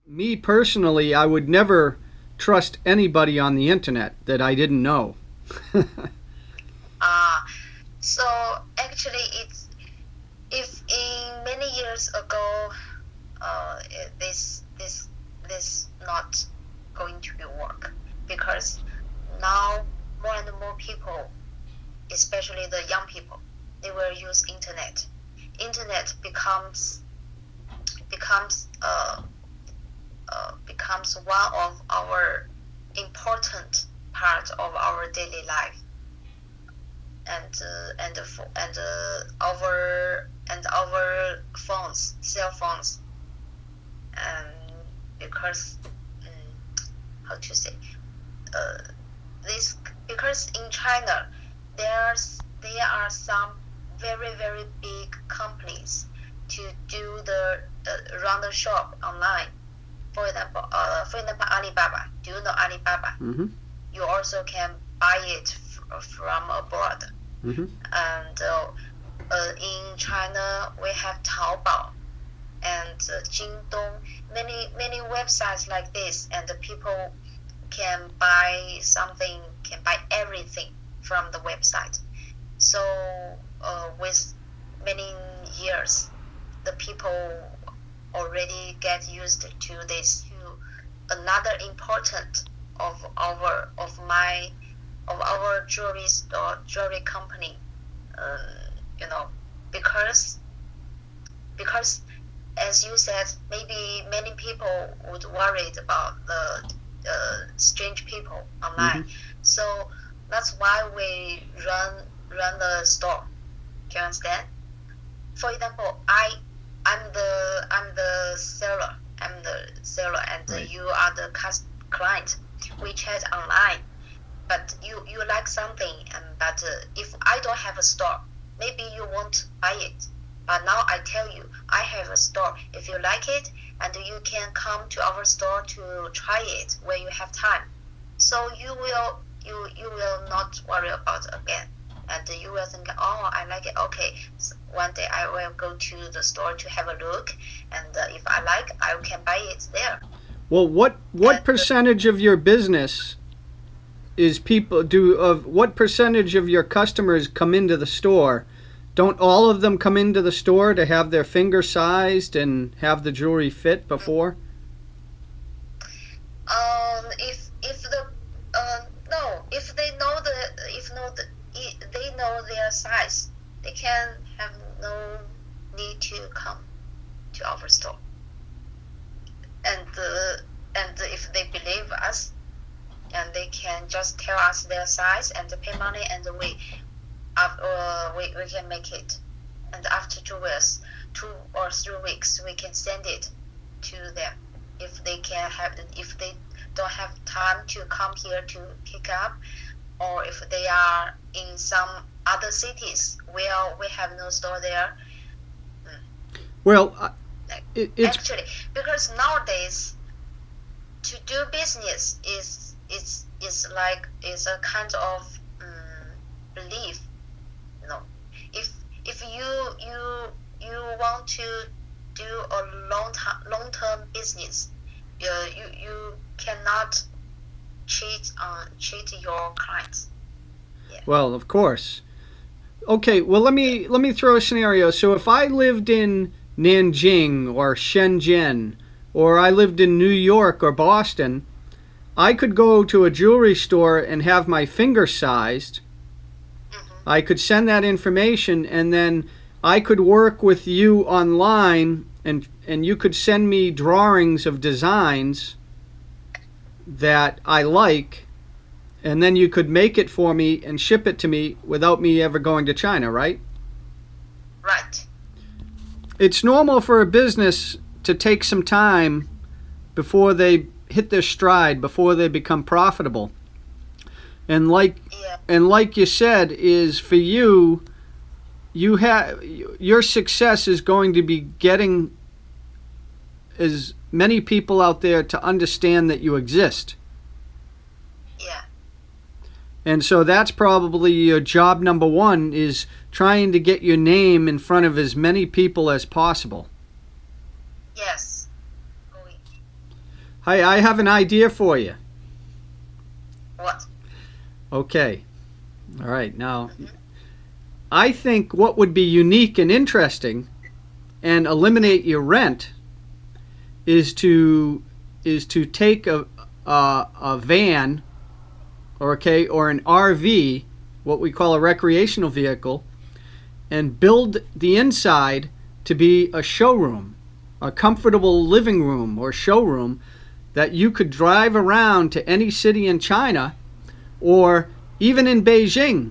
Me personally, I would never trust anybody on the internet that I didn't know. Uh, so actually, it's if in many years ago, this not going to be work because now more and more people, especially the young people, they will use internet. Internet becomes becomes one of our important part of our daily life and our phones, cell phones, and because how to say uh, this because in China there are some very very big companies to do the run the shop online. For example, Alibaba. Do you know Alibaba? Mm-hmm. You also can buy it from abroad. Mm-hmm. And in China, we have Taobao and Jingdong, many websites like this, and the people can buy something, can buy everything from the website. So with many years, the people already get used to this. Another important of our jewelry store, jewelry company, um, you know, because because as you said, maybe many people would worried about the strange people online. Mm-hmm. So that's why we run the store. Can you understand? For example, I'm the seller. I'm the seller, and Right. you are the client. We chat online, but you like something, and but if I don't have a store, maybe you won't buy it. But now I tell you, I have a store. If you like it, and you can come to our store to try it when you have time. So you will not worry about it again, and you will think, oh, I like it. Okay, so one day I will go to the store to have a look, and if I like, I can buy it there. Well, what And percentage of your business is people do of what percentage of your customers come into the store? Don't all of them come into the store to have their finger sized and have the jewelry fit before? if the no, if they know they know their size, they can have no need to come to our store. And if they believe us, and they can just tell us their size and pay money, and we can make it. And after 2 weeks, 2 or 3 weeks, we can send it to them. If they don't have time to come here to pick up, or if they are in some other cities where we have no store there. Well, it's Actually, because nowadays to do business is a kind of belief. You know, if you want to do a long term business, you cannot cheat your clients. Yeah. well, of course. Okay, well let me throw a scenario. So if I lived in Nanjing or Shenzhen or I lived in New York or Boston, I could go to a jewelry store and have my finger sized. Mm-hmm. I could send that information and then I could work with you online and you could send me drawings of designs that I like and then you could make it for me and ship it to me without me ever going to China, right? Right. It's normal for a business to take some time before they hit their stride, before they become profitable. And Yeah. like you said, is for you, you have your success is going to be getting as many people out there to understand that you exist. Yeah. And so that's probably your job number one, is trying to get your name in front of as many people as possible. Yes. Going. Hey, I have an idea for you. What? Okay. All right. Now, I think what would be unique and interesting and eliminate your rent is to take a van, or an RV, what we call a recreational vehicle, and build the inside to be a showroom, a comfortable living room or showroom that you could drive around to any city in China or even in Beijing.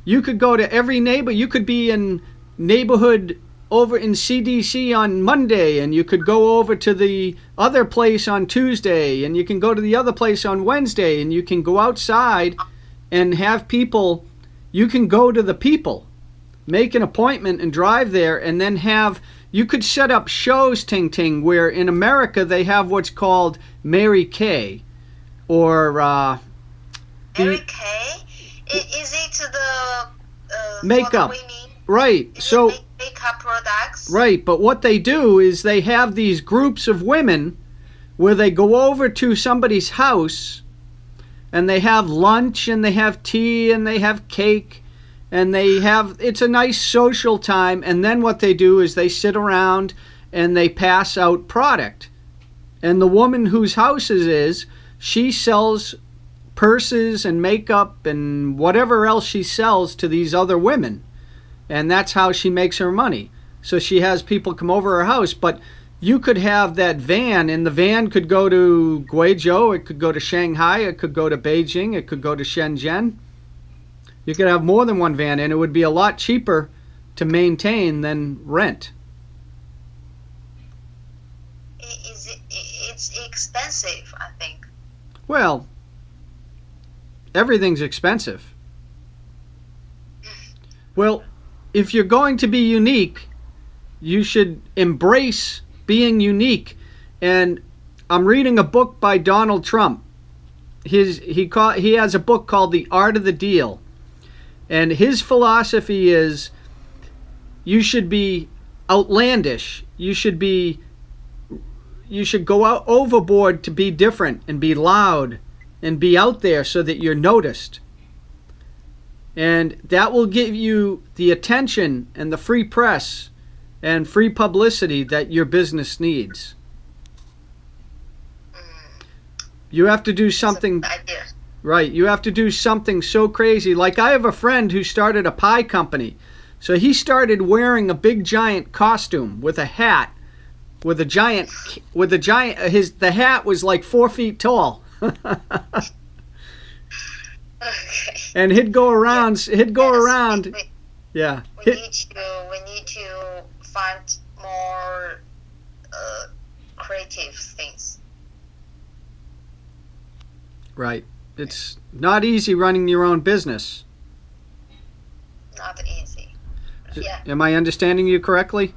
You could go to every neighbor. You could be in neighborhood over in CDC on Monday, and you could go over to the other place on Tuesday, and you can go to the other place on Wednesday, and you can go outside and have people. You can go to the people, make an appointment and drive there, and then you could set up shows, Tingting, where in America they have what's called Mary Kay, or Mary Kay? Is it the makeup? For the women? Right. So makeup products. Right, but what they do is they have these groups of women where they go over to somebody's house and they have lunch and they have tea and they have cake and it's a nice social time, and then what they do is they sit around and they pass out product. And the woman whose house it is, she sells purses and makeup and whatever else she sells to these other women. And that's how she makes her money. So she has people come over her house. But you could have that van, and the van could go to Guizhou, it could go to Shanghai, it could go to Beijing, it could go to Shenzhen. You could have more than one van, and it would be a lot cheaper to maintain than rent. It's expensive, I think. Well, everything's expensive. Well, if you're going to be unique, you should embrace being unique. And I'm reading a book by Donald Trump. He has a book called The Art of the Deal. And his philosophy is you should be outlandish. You should go out overboard to be different and be loud and be out there so that you're noticed. And that will give you the attention and the free press and free publicity that your business needs. You have to do something. Right, you have to do something so crazy. Like I have a friend who started a pie company. So he started wearing a big giant costume with a hat, the hat was like 4 feet tall. Okay. And he'd go around. Yeah. We need to find more creative things. Right. It's not easy running your own business. Not easy. Yeah. Am I understanding you correctly?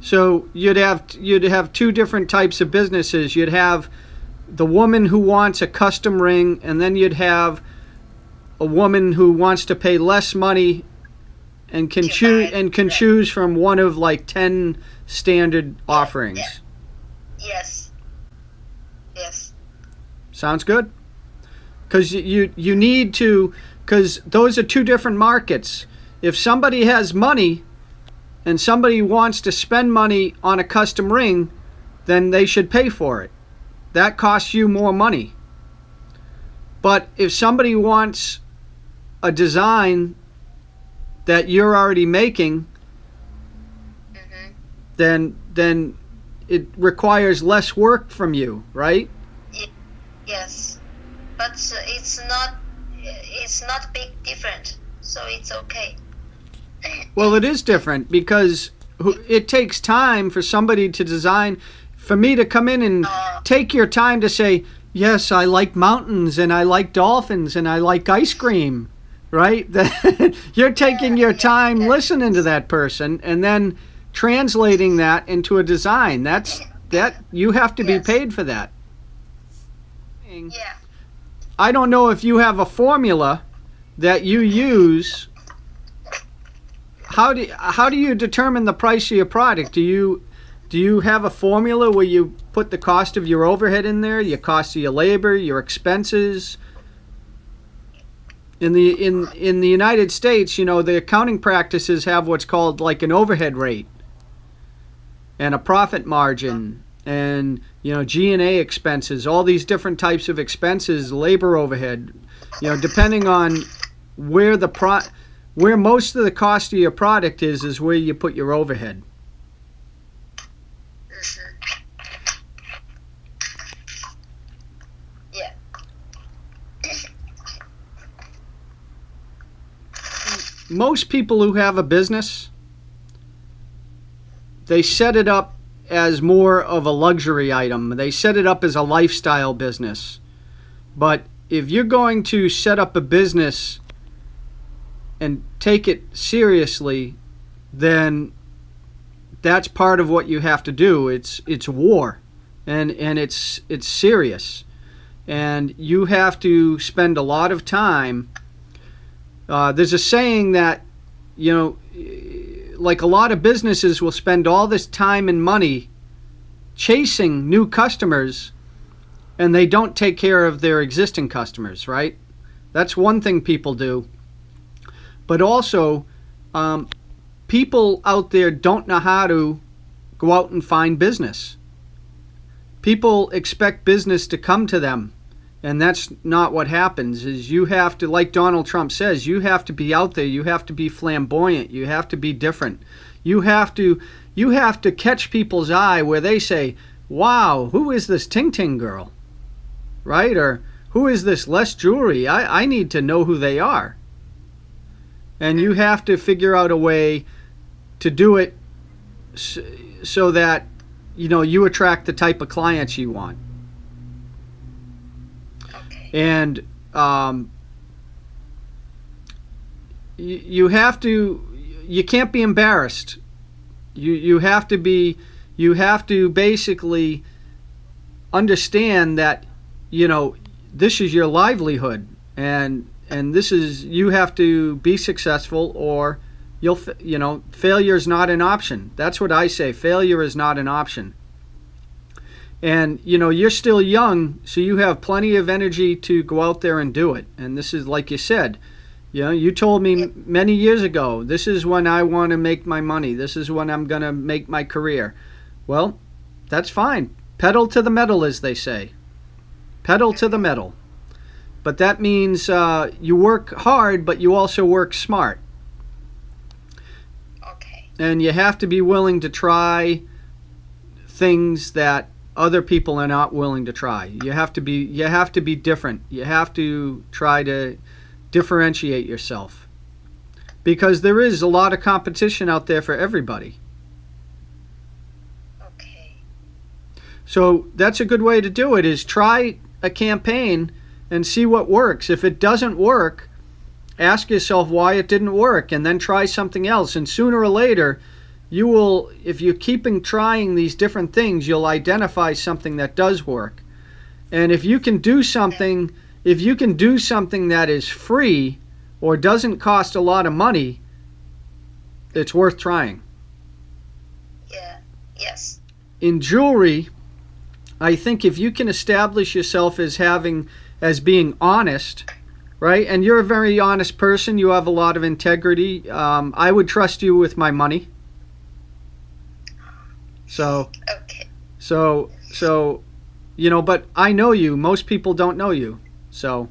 So you'd have two different types of businesses. You'd have the woman who wants a custom ring, and then you'd have a woman who wants to pay less money and can choose from one of like 10 standard offerings. Yeah. Yes. Sounds good? Because you need to, because those are two different markets. If somebody has money and somebody wants to spend money on a custom ring, then they should pay for it. That costs you more money. But if somebody wants a design that you're already making, then it requires less work from you, right? Yes, but it's not big different, so it's okay. Well, it is different because it takes time for somebody to design. For me to come in and take your time to say, yes, I like mountains and I like dolphins and I like ice cream, right? You're taking your time listening to that person and then translating that into a design. That you have to be paid for that. Yeah. I don't know if you have a formula that you use. How do you determine the price of your product? Do you Do you have a formula where you put the cost of your overhead in there, your cost of your labor, your expenses? In the United States, you know, the accounting practices have what's called like an overhead rate and a profit margin and, you know, G&A expenses, all these different types of expenses, labor overhead, you know, depending on where where most of the cost of your product is where you put your overhead. Yeah. Most people who have a business, they set it up as more of a luxury item. They set it up as a lifestyle business. But if you're going to set up a business and take it seriously, then that's part of what you have to do. It's war, and it's serious, and you have to spend a lot of time. There's a saying that, you know, like a lot of businesses will spend all this time and money chasing new customers, and they don't take care of their existing customers, right? That's one thing people do. But also, people out there don't know how to go out and find business. People expect business to come to them, and that's not what happens. Is you have to, like Donald Trump says, you have to be out there. You have to be flamboyant. You have to be different. You have to catch people's eye where they say, "Wow, who is this Tingting girl?" Right? Or who is this Les Jewelry? I need to know who they are. And you have to figure out a way to do it so that, you know, you attract the type of clients you want. Okay. And you have to, you can't be embarrassed. You have to basically understand that, you know, this is your livelihood, and this is, you have to be successful, or you'll, you know, failure is not an option. That's what I say. Failure is not an option. And, you know, you're still young, so you have plenty of energy to go out there and do it. And this is, like you said, you know, you told me many years ago, this is when I want to make my money. This is when I'm going to make my career. Well, that's fine. Pedal to the metal, as they say. Pedal to the metal. But that means you work hard, but you also work smart. Okay. And you have to be willing to try things that other people are not willing to try. You have to be different. You have to try to differentiate yourself, because there is a lot of competition out there for everybody. Okay. So that's a good way to do it, is try a campaign and see what works. If it doesn't work, ask yourself why it didn't work, and then try something else. And sooner or later, you will, if you're keeping trying these different things, you'll identify something that does work. And if you can do something, that is free or doesn't cost a lot of money, it's worth trying. Yeah. Yes. In jewelry, I think if you can establish yourself as being honest, right? And you're a very honest person. You have a lot of integrity. I would trust you with my money. So, Okay. so, you know, but I know you. Most people don't know you. So,